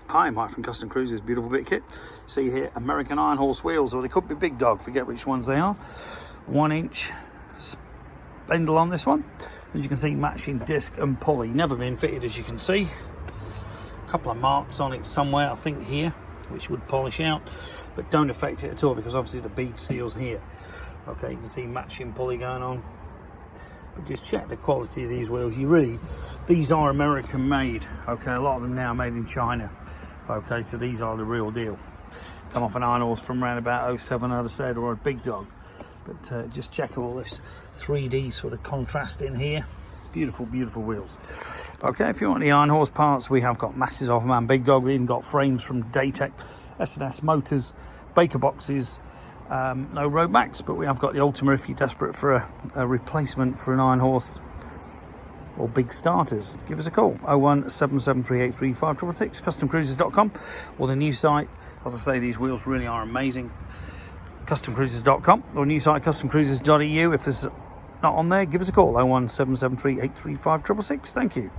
Hi, Mike from Custom Cruisers, beautiful bit kit. See here, American Ironhorse wheels, or they could be Big Dog, forget which ones they are. 1 inch spindle on this one. As you can see, matching disc and pulley. Never been fitted, as you can see. A couple of marks on it somewhere, I think here, which would polish out, but don't affect it at all because obviously the bead seal's here. Okay, you can see matching pulley going on. But just check the quality of these wheels. These are American made. Okay, a lot of them now made in China. Okay, so these are the real deal. Come off an Ironhorse from around about 07, I'd have said, or a Big Dog. But just check all this 3D sort of contrast in here. Beautiful, beautiful wheels. Okay, if you want the Ironhorse parts, we have got masses of them and Big Dog. We've even got frames from Daytech, S&S Motors, Baker boxes. No road backs, but we have got the Ultima if you're desperate for a replacement for an Ironhorse or big starters. Give us a call, 01773835666, customcruisers.com, or the new site. As I say, these wheels really are amazing, customcruisers.com, or new site customcruisers.eu. If there's not on there, give us a call, 01773835666. Thank you.